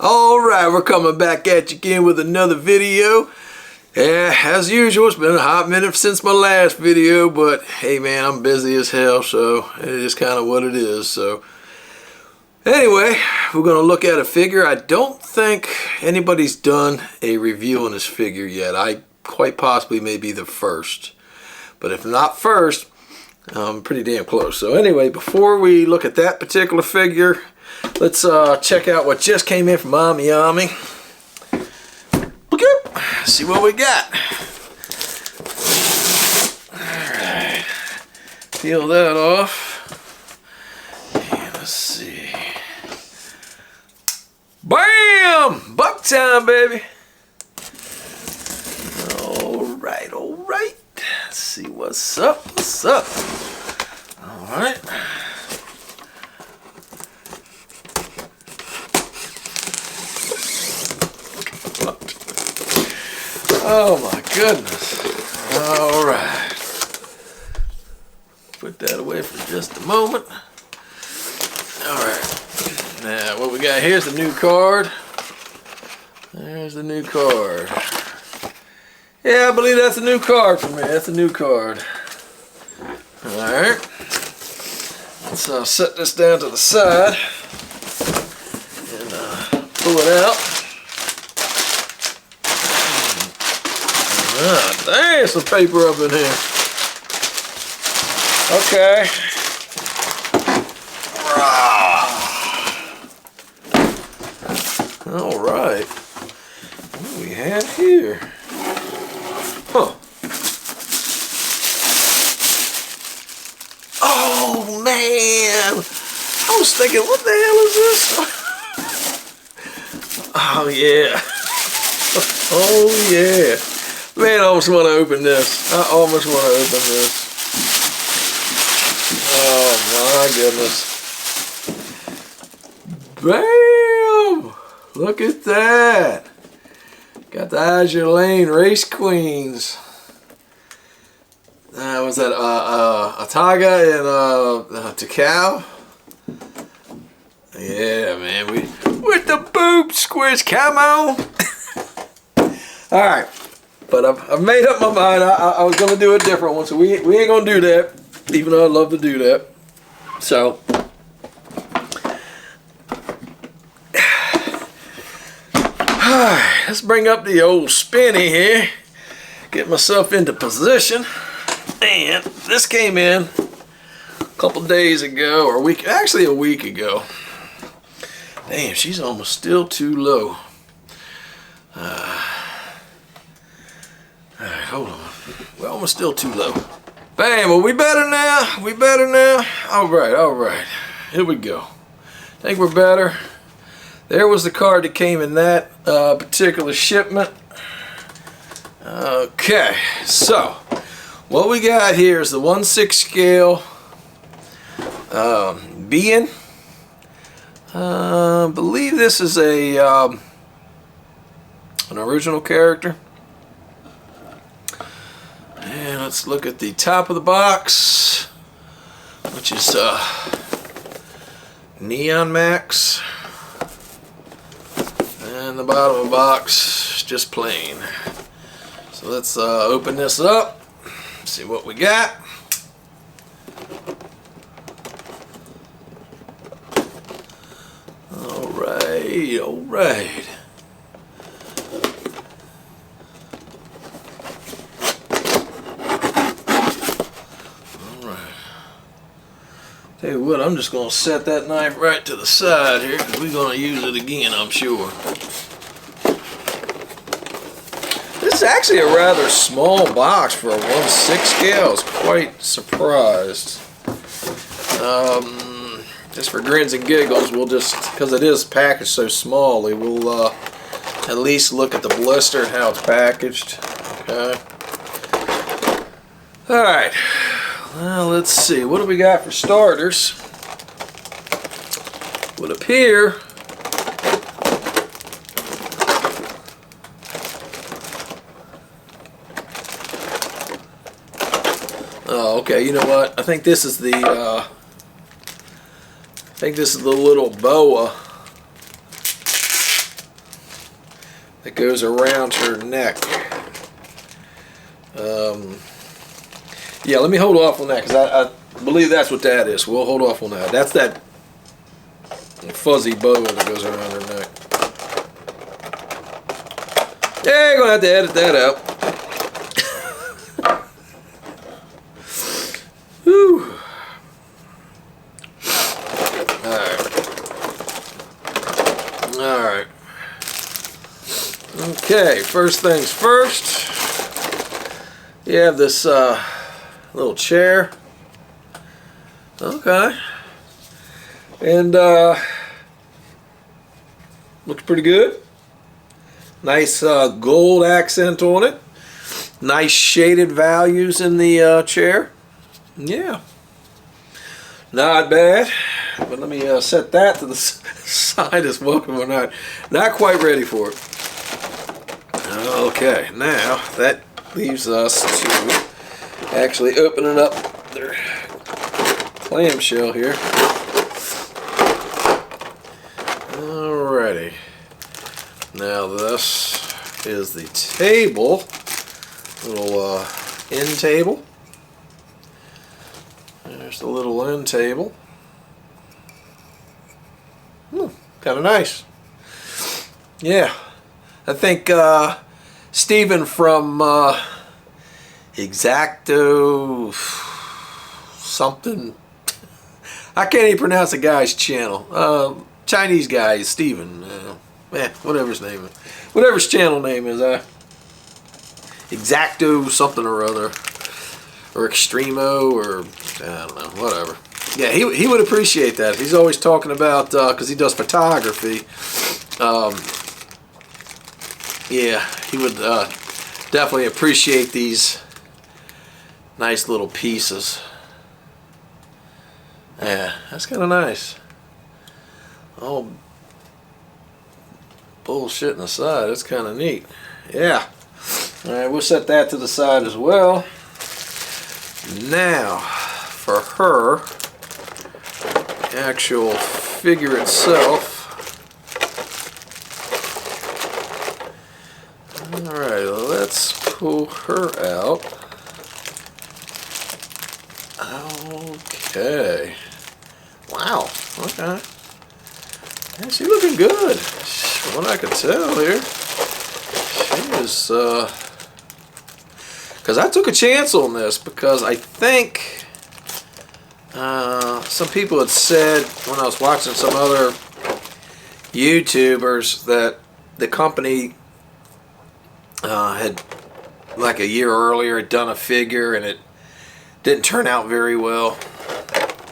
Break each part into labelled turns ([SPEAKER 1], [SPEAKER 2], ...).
[SPEAKER 1] Alright, we're coming back at you again with another video. Yeah, as usual, it's been a hot minute since my last video, but hey man, I'm busy as hell, so it is kind of what it is. So anyway, we're going to look at a figure. I don't think anybody's done a review on this figure yet. I quite possibly may be the first, but if not first, I'm pretty damn close. So anyway, before we look at that particular figure, let's check out what just came in from Miami. See what we got. Alright. Peel that off. And let's see. Bam! Buck time, baby. Alright, alright. Let's see what's up. What's up? Alright. Oh my goodness. Alright. Put that away for just a moment. Alright. Now what we got here's the new card. There's the new card. Yeah, I believe that's a new card for me. That's a new card. Alright. Let's set this down to the side and pull it out. Ah, dang, some paper up in here. Okay. All right. What do we have here? Huh. Oh, man. I was thinking, what the hell is this? Oh, yeah. Oh, yeah. Man, I almost want to open this. I almost want to open this. Oh my goodness. Bam! Look at that. Got the Azur Lane Race Queens. Was that Atago and Takao? Yeah, man. With the boob squish. Come on. All right. But I've made up my mind. I was going to do a different one, so we ain't going to do that, even though I'd love to do that. So, let's bring up the old spinny here. Get myself into position. And this came in a couple days ago, or actually a week ago. Damn, she's almost still too low. Alright, hold on. We're almost still too low. Bam, well we better now. We better now. Alright, alright. Here we go. I think we're better. There was the card that came in that particular shipment. Okay, so what we got here is the 1/6 scale Bien. I believe this is a an original character. And let's look at the top of the box, which is Neonmax, and the bottom of the box is just plain. So let's open this up, see what we got. All right, all right. Tell you what, I'm just going to set that knife right to the side here, because we're going to use it again, I'm sure. This is actually a rather small box for a 1/6 scale. I was quite surprised. Just for grins and giggles, we'll just, because it is packaged so smallly, we'll at least look at the blister and how it's packaged. Okay. Alright. Well, let's see. What do we got for starters? Would appear oh, okay. You know what? I think this is the little boa that goes around her neck. Yeah, let me hold off on that because I believe that's what that is. We'll hold off on that. That's that fuzzy boa that goes around her neck. Yeah, you're going to have to edit that out. Whew. Alright. Okay, first things first. You have this little chair. Okay. And looks pretty good. Nice gold accent on it. Nice shaded values in the chair. Yeah. Not bad. But let me set that to the side as well. We're not quite ready for it. Okay, now that leaves us to actually opening up their clamshell here. Alrighty. Now this is the table. Little end table. There's the little end table. Kind of nice. Yeah. I think Steven from Exacto something. I can't even pronounce the guy's channel. Chinese guy, Steven. Whatever his name is. Whatever his channel name is. Exacto something or other. Or Extremo or I don't know. Whatever. Yeah, he would appreciate that. He's always talking about, because he does photography. Yeah, he would definitely appreciate these nice little pieces. Yeah, that's kind of nice. All bullshitting aside, that's kind of neat. Yeah. Alright, we'll set that to the side as well. Now, for her, the actual figure itself. Alright, let's pull her out. Okay. Wow, okay. Yeah, she's looking good. From what I could tell here. She is, because I took a chance on this because I think some people had said when I was watching some other YouTubers that the company had like a year earlier had done a figure and it didn't turn out very well.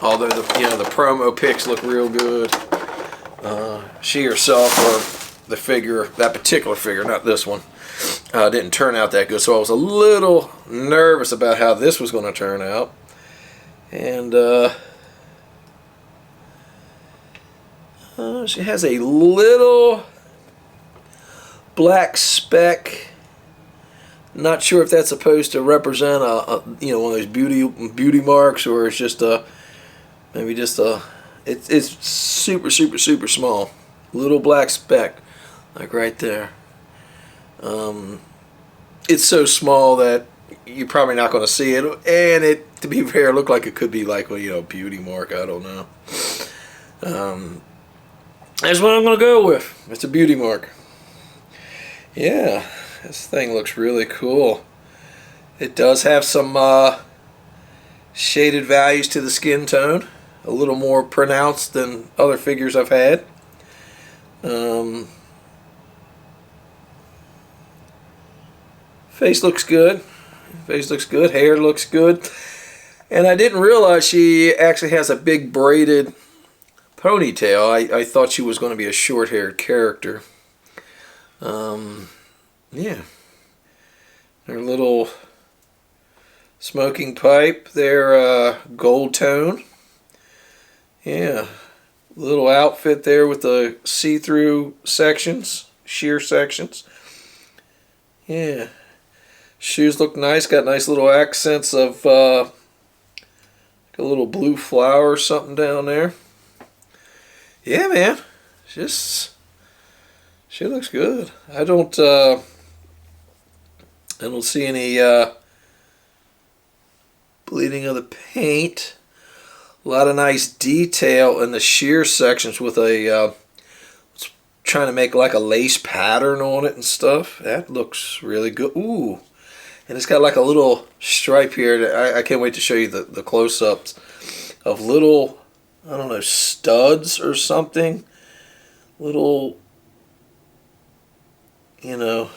[SPEAKER 1] Although the promo pics look real good. She herself, or the figure, that particular figure, not this one, didn't turn out that good. So I was a little nervous about how this was going to turn out. And she has a little black speck. Not sure if that's supposed to represent a one of those beauty marks, or it's just maybe just it's super small, little black speck, like right there. It's so small that you're probably not going to see it, and it, to be fair, looked like it could be like a beauty mark. I don't know. That's what I'm going to go with. It's a beauty mark. Yeah, this thing looks really cool. It does have some shaded values to the skin tone, a little more pronounced than other figures I've had. Face looks good. Face looks good. Hair looks good. And I didn't realize she actually has a big braided ponytail. I thought she was going to be a short-haired character. Yeah. Her little smoking pipe, their gold tone. Yeah. Little outfit there with the see-through sections, sheer sections. Yeah. Shoes look nice. Got nice little accents of a little blue flower or something down there. Yeah, man. She's She looks good. I don't see any bleeding of the paint. A lot of nice detail in the sheer sections with a trying to make like a lace pattern on it and stuff. That looks really good. Ooh, and it's got like a little stripe here that I can't wait to show you the close-ups of little, I don't know, studs or something. Little, you know,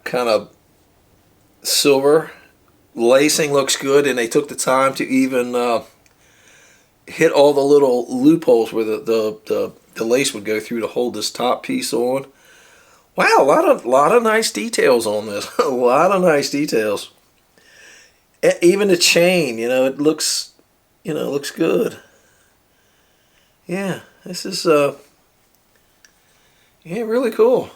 [SPEAKER 1] kind of silver lacing. Looks good, and they took the time to even hit all the little loopholes where the lace would go through to hold this top piece on. Wow, a lot of nice details on this. A lot of nice details. Even the chain, you know, it looks, you know, looks good. Yeah, this is yeah, really cool.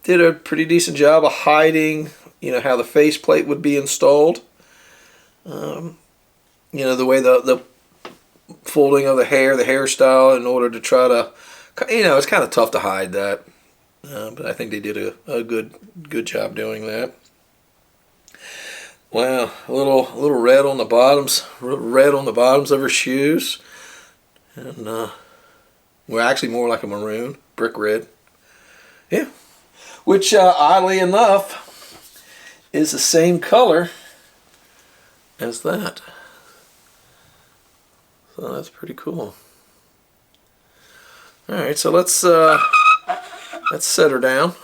[SPEAKER 1] Did a pretty decent job of hiding, you know, how the faceplate would be installed. You know, the way the folding of the hairstyle, in order to try to, you know, it's kind of tough to hide that. But I think they did a good job doing that. Wow, a little red on the bottoms, of her shoes, and well, actually more like a maroon, brick red. Yeah, which oddly enough is the same color as that. So that's pretty cool. All right, so let's set her down.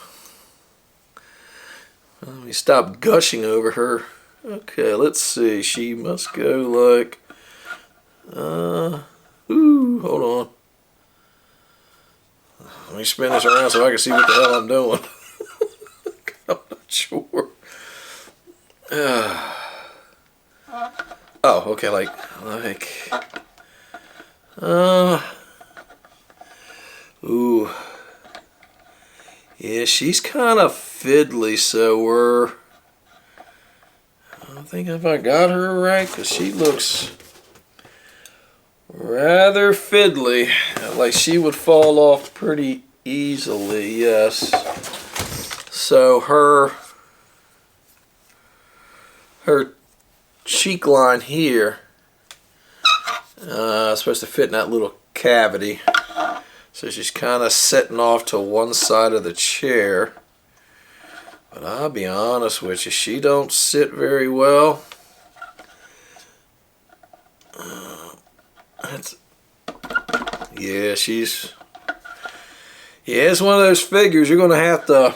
[SPEAKER 1] Let me stop gushing over her. Okay, let's see. She must go like, ooh, hold on. Let me spin this around so I can see what the hell I'm doing. I'm not sure. Oh, okay, ooh. Yeah, she's kind of fiddly, so I don't think if I got her right, because she looks rather fiddly, like she would fall off pretty easily. Yes. So her cheek line here is supposed to fit in that little cavity. So she's kind of sitting off to one side of the chair. But I'll be honest with you, she don't sit very well. Yeah, it's one of those figures you're going to have to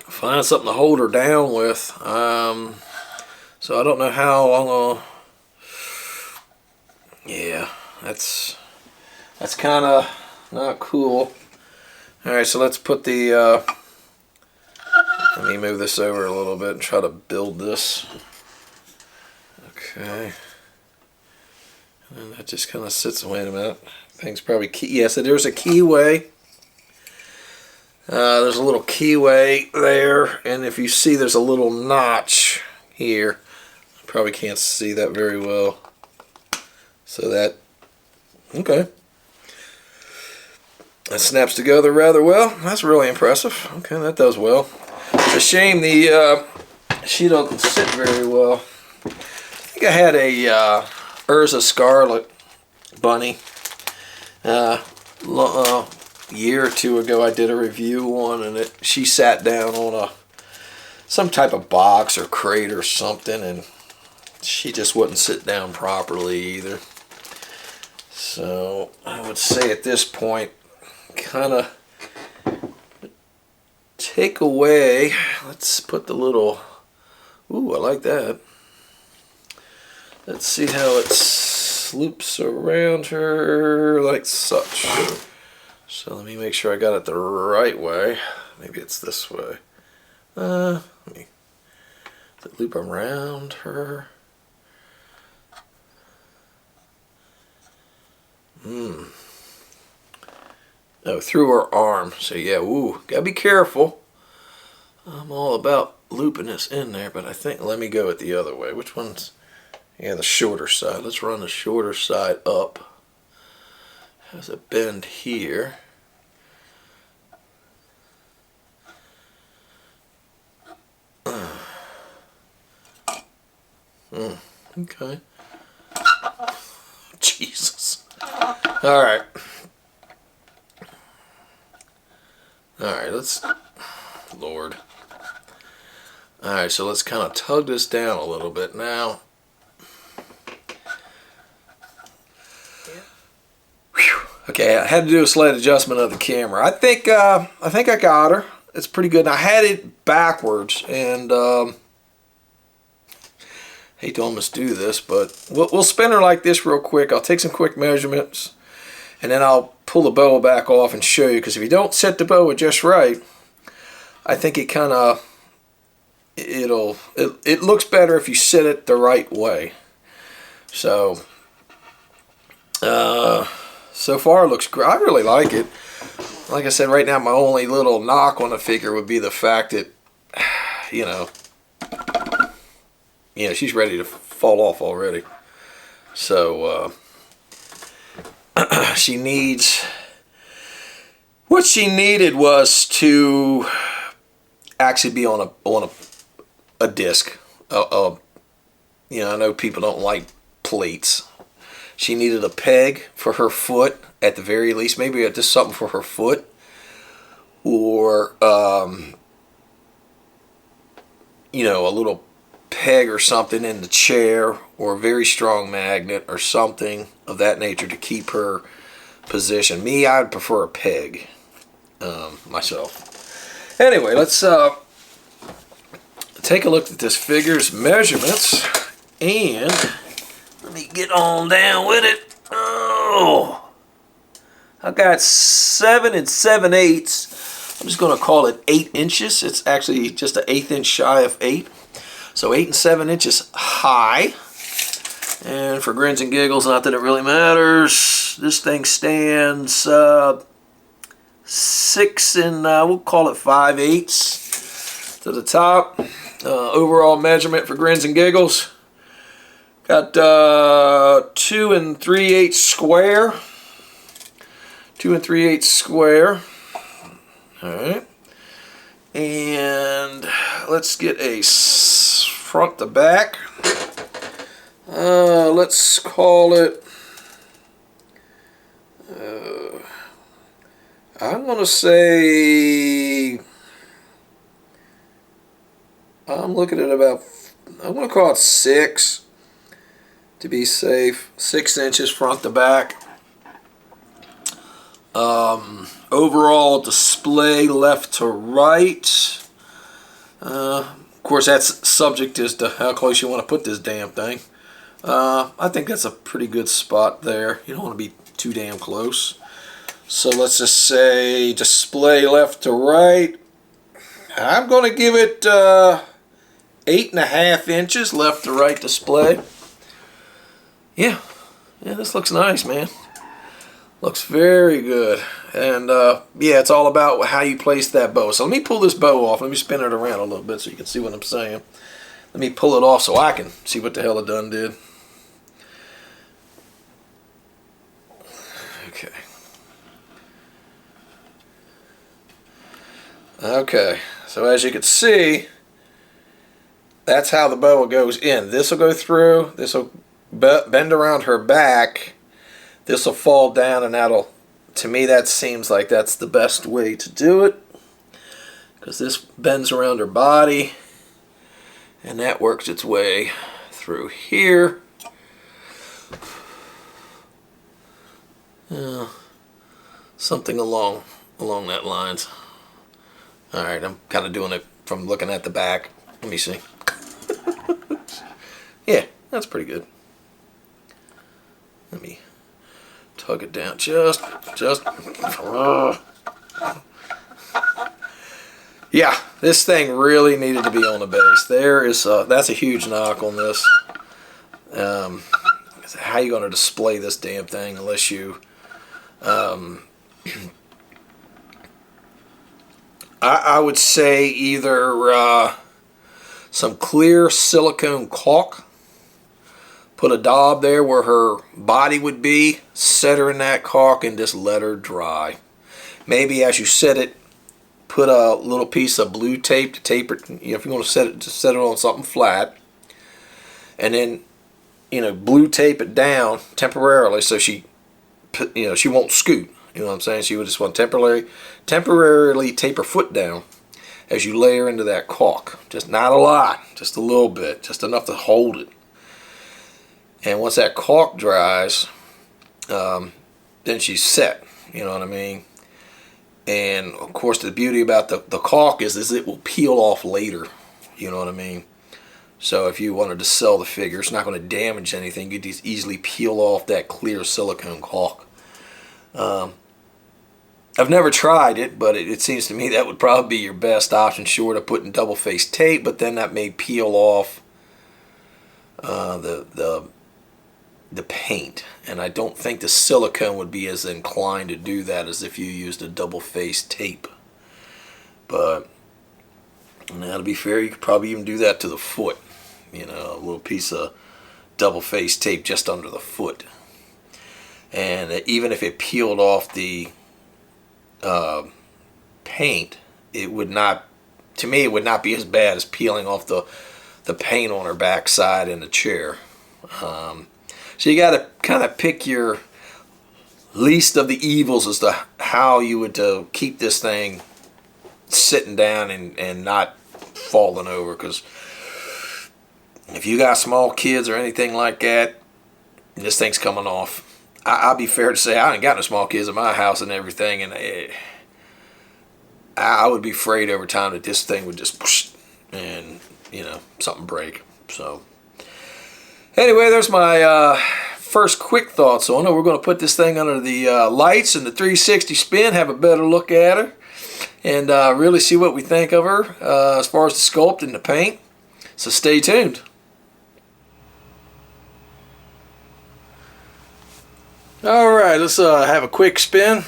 [SPEAKER 1] find something to hold her down with. So I don't know how I'm going to... Yeah, that's kind of not cool. Alright, so let's put the... let me move this over a little bit and try to build this. Okay. And that just kind of sits... Wait a minute. Thing's probably key. Yeah, so there's a keyway. There's a little keyway there, and if you see, there's a little notch here. Probably can't see that very well. So that, okay. That snaps together rather well. That's really impressive. Okay, that does well. It's a shame the she doesn't sit very well. I think I had a Urza Scarlet bunny. A year or two ago I did a review on, and she sat down on some type of box or crate or something, and she just wouldn't sit down properly either. So I would say at this point, kind of take away, let's put the little, ooh, I like that. Let's see how it loops around her like such. So let me make sure I got it the right way. Maybe it's this way. Let me loop around her. Oh, through her arm. So yeah, ooh, gotta be careful. I'm all about looping this in there, but I think, let me go it the other way. Which one's, yeah, the shorter side. Let's run the shorter side up. has a bend here. Okay. Jesus. All right. All right, let's... Lord. All right, so let's kind of tug this down a little bit now. Whew. Okay, I had to do a slight adjustment of the camera. I think I got her. It's pretty good. And I had it backwards, and hate to almost do this, but we'll spin her like this real quick. I'll take some quick measurements, and then I'll pull the boa back off and show you. Because if you don't set the boa just right, I think it kind of it looks better if you set it the right way. So so far it looks great. I really like it. Like I said, right now my only little knock on the figure would be the fact that she's ready to fall off already. So she needs, what she needed was to actually be on a disc. I know people don't like plates. She needed a peg for her foot at the very least, maybe just something for her foot, or a little peg or something in the chair, or a very strong magnet or something of that nature to keep her position. Me, I'd prefer a peg myself. Anyway, let's take a look at this figure's measurements, and let me get on down with it. Oh, I got 7 7/8. I'm just going to call it 8 inches. It's actually just an 1/8 inch shy of 8. So 8 7 inches high. And for grins and giggles, not that it really matters, this thing stands 6 and we'll call it 5/8 to the top. Overall measurement for grins and giggles, got 2 3/8 square. 2 3/8 square. All right. And let's get a front to back. Let's call it, I'm going to say, I'm looking at about, I'm going to call it 6 to be safe. 6 inches front to back. Overall display left to right. Of course, that's subject as to how close you want to put this damn thing. I think that's a pretty good spot there. You don't want to be too damn close. So let's just say display left to right. I'm going to give it 8.5 inches left to right display. Yeah, this looks nice, man. Looks very good. And yeah, it's all about how you place that bow. So let me pull this bow off. Let me spin it around a little bit so you can see what I'm saying. Let me pull it off so I can see what the hell it done did. Okay. Okay, so as you can see, that's how the boa goes in. This will go through, this will bend around her back, this will fall down, and that'll, to me, that seems like that's the best way to do it, because this bends around her body, and that works its way through here. Something along that lines. Alright, I'm kind of doing it from looking at the back. Let me see. Yeah, that's pretty good. Let me tug it down just. Yeah, this thing really needed to be on the base. There is that's a huge knock on this. How are you going to display this damn thing unless you I would say either some clear silicone caulk, Put a daub there where her body would be, set her in that caulk, and just let her dry. Maybe as you set it, put a little piece of blue tape to tape it. You know, if you want to set it on something flat, and then, you know, blue tape it down temporarily so she, you know, she won't scoot. You know what I'm saying? She would just want temporarily tape her foot down as you lay her into that caulk. Just not a lot, just a little bit, just enough to hold it. And once that caulk dries, then she's set. You know what I mean? And of course, the beauty about the caulk is it will peel off later. You know what I mean? So if you wanted to sell the figure, it's not going to damage anything. You can just easily peel off that clear silicone caulk. I've never tried it, but it seems to me that would probably be your best option, short of putting double-faced tape, but then that may peel off the paint. And I don't think the silicone would be as inclined to do that as if you used a double-faced tape. But now, to be fair, you could probably even do that to the foot. You know, a little piece of double-faced tape just under the foot. And even if it peeled off the paint, it would not, to me, it would not be as bad as peeling off the paint on her backside in the chair. So you got to kind of pick your least of the evils as to how you would keep this thing sitting down and not falling over. Because if you got small kids or anything like that, this thing's coming off. I'll be fair to say I ain't got no small kids in my house and everything, and I would be afraid over time that this thing would just whoosh, and, you know, something break. So anyway, there's my first quick thoughts on it. We're going to put this thing under the lights and the 360 spin, have a better look at her, and really see what we think of her as far as the sculpt and the paint. So stay tuned. Alright, let's have a quick spin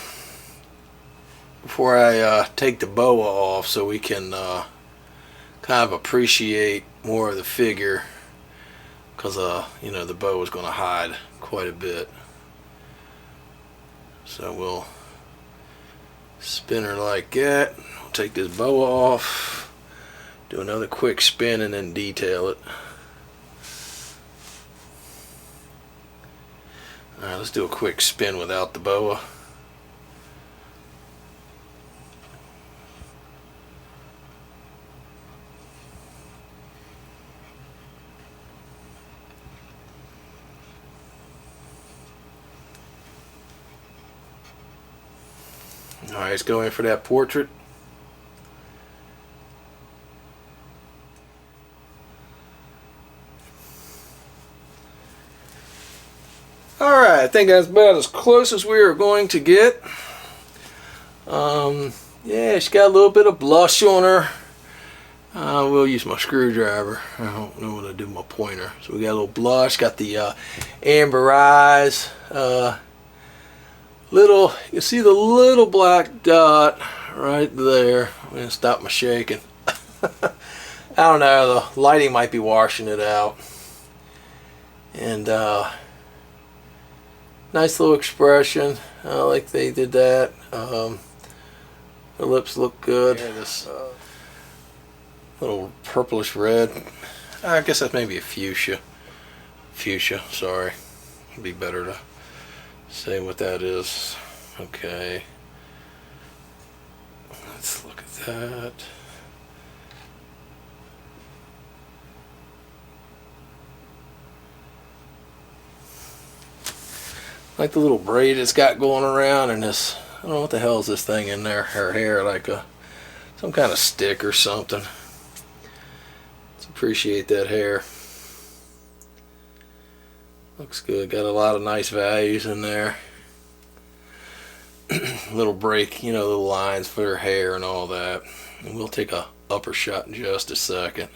[SPEAKER 1] before I take the boa off so we can kind of appreciate more of the figure, because you know, the boa is going to hide quite a bit. So we'll spin her like that. We'll take this boa off, do another quick spin, and then detail it. Alright, let's do a quick spin without the boa. Alright, let's go in for that portrait. Alright, I think that's about as close as we are going to get. Yeah, she's got a little bit of blush on her. We'll use my screwdriver. I don't know what to do with my pointer. So we got a little blush, got the amber eyes. You can see the little black dot right there. I'm going to stop my shaking. I don't know, the lighting might be washing it out. And nice little expression. I like they did that. Her lips look good. Yeah, this little purplish red. I guess that's maybe a fuchsia. Fuchsia, sorry. It'd be better to say what that is. Okay. Let's look at that. Like the little braid it's got going around, and this, I don't know what the hell is this thing in there, her hair, like some kind of stick or something. Let's appreciate that hair. Looks good, got a lot of nice values in there. Little break, you know, little lines for her hair and all that. And we'll take a upper shot in just a second.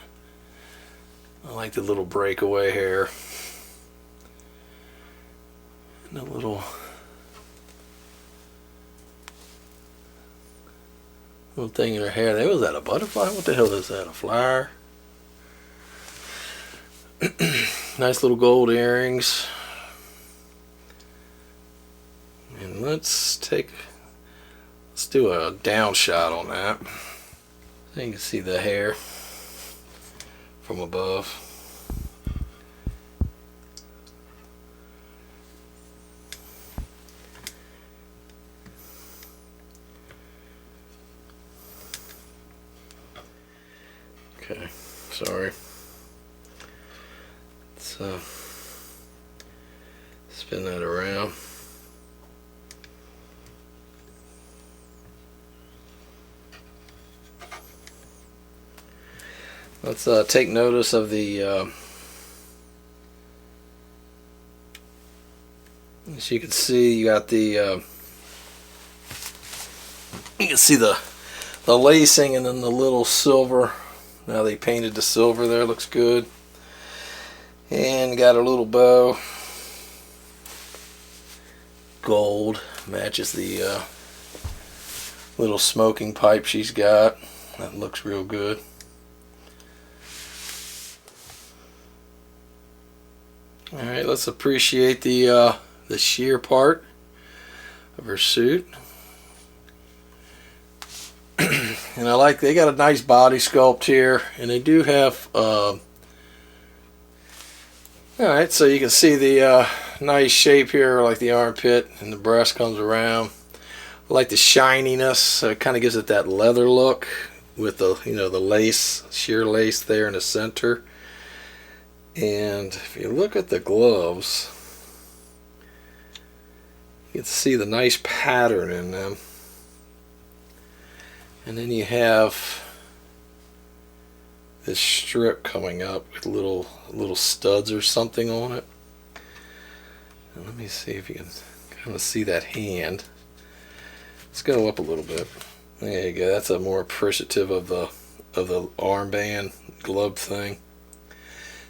[SPEAKER 1] I like the little breakaway hair. And a little thing in her hair. There, was that a butterfly? What the hell is that? A flower? Nice little gold earrings. And let's do a down shot on that. So you can see the hair from above. Okay, sorry. Let's spin that around. Let's take notice of the as you can see, you got the you can see the lacing and then the little silver. Now they painted the silver there, looks good. And got a little bow. Gold matches the little smoking pipe she's got. That looks real good. Alright, let's appreciate the sheer part of her suit. And I like, they got a nice body sculpt here, and they do have alright, so you can see the nice shape here, like the armpit and the breast comes around. I like the shininess, so it kind of gives it that leather look with the, you know, the lace, sheer lace there in the center. And if you look at the gloves, you can see the nice pattern in them. And then you have this strip coming up with little studs or something on it. And let me see if you can kind of see that hand. Let's go up a little bit. There you go. That's a more appreciative of the armband glove thing.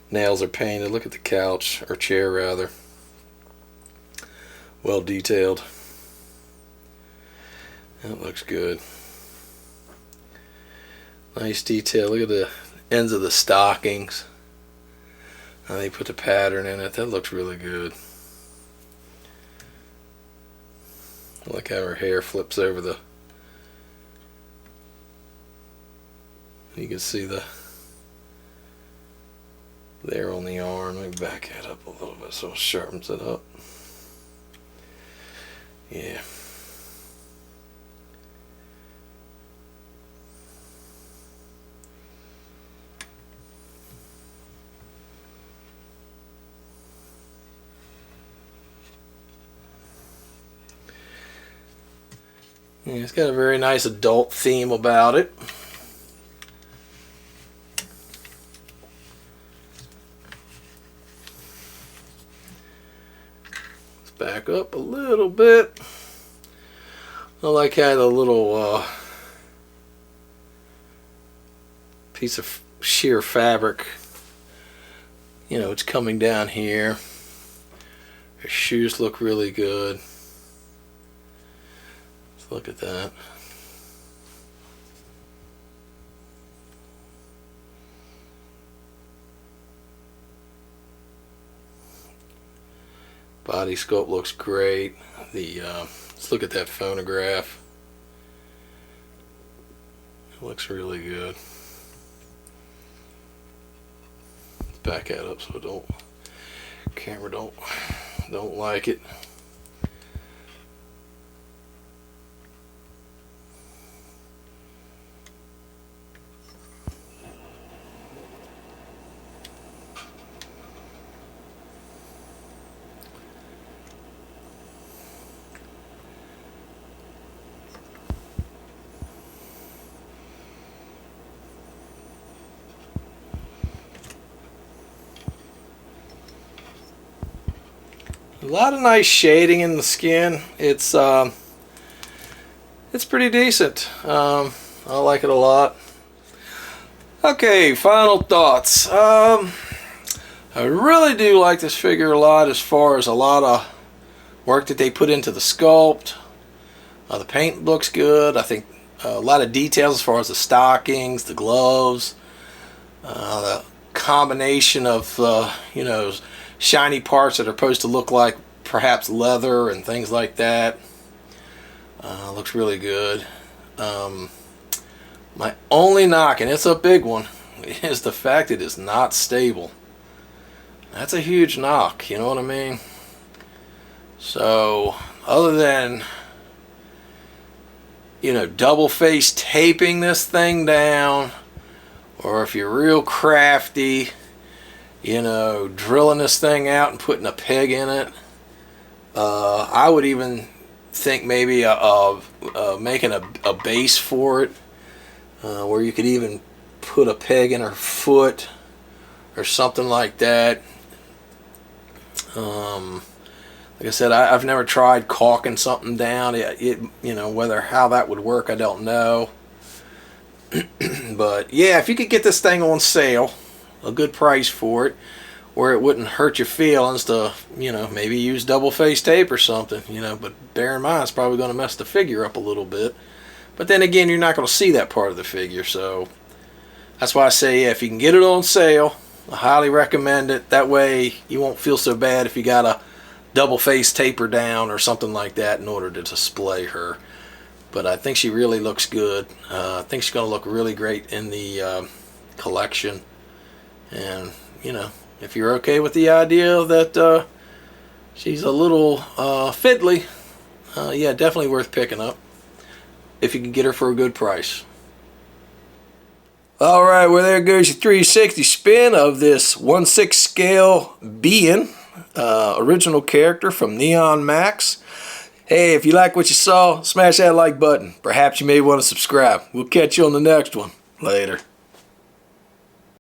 [SPEAKER 1] Nails are painted. Look at the couch, or chair rather. Well detailed. That looks good. Nice detail. Look at the ends of the stockings. And they put the pattern in it. That looks really good. I like how her hair flips over the... You can see the... there on the arm. Let me back that up a little bit so it sharpens it up. Yeah. Yeah, it's got a very nice adult theme about it. Let's back up a little bit. I like how the little piece of sheer fabric, you know, it's coming down here. Her shoes look really good. Look at that. Body sculpt looks great. Let's look at that phonograph. It looks really good. Let's back that up so camera don't like it. A lot of nice shading in the skin. It's pretty decent. I like it a lot. Okay, final thoughts. I really do like this figure a lot, as far as a lot of work that they put into the sculpt. The paint looks good. I think a lot of details as far as the stockings, the gloves, the combination of you know, shiny parts that are supposed to look like perhaps leather and things like that. Looks really good. My only knock, and it's a big one, is the fact it is not stable. That's a huge knock, you know what I mean? So, other than, you know, double face taping this thing down, or if you're real crafty, you know, drilling this thing out and putting a peg in it, I would even think maybe making a base for it, where you could even put a peg in her foot or something like that. Like I said, I've never tried caulking something down. You know, how that would work, I don't know. But yeah, if you could get this thing on sale, a good price for it, where it wouldn't hurt your feelings to, you know, maybe use double face tape or something, you know, but bear in mind it's probably going to mess the figure up a little bit. But then again, you're not going to see that part of the figure, so that's why I say, yeah, if you can get it on sale, I highly recommend it. That way you won't feel so bad if you got to double face tape her down or something like that in order to display her. But I think she really looks good. I think she's going to look really great in the collection. And, you know, if you're okay with the idea that she's a little fiddly, yeah, definitely worth picking up if you can get her for a good price. Alright, well, there goes your 360 spin of this 1/6 scale Bien, original character from Neonmax. Hey, if you like what you saw, smash that like button. Perhaps you may want to subscribe. We'll catch you on the next one. Later.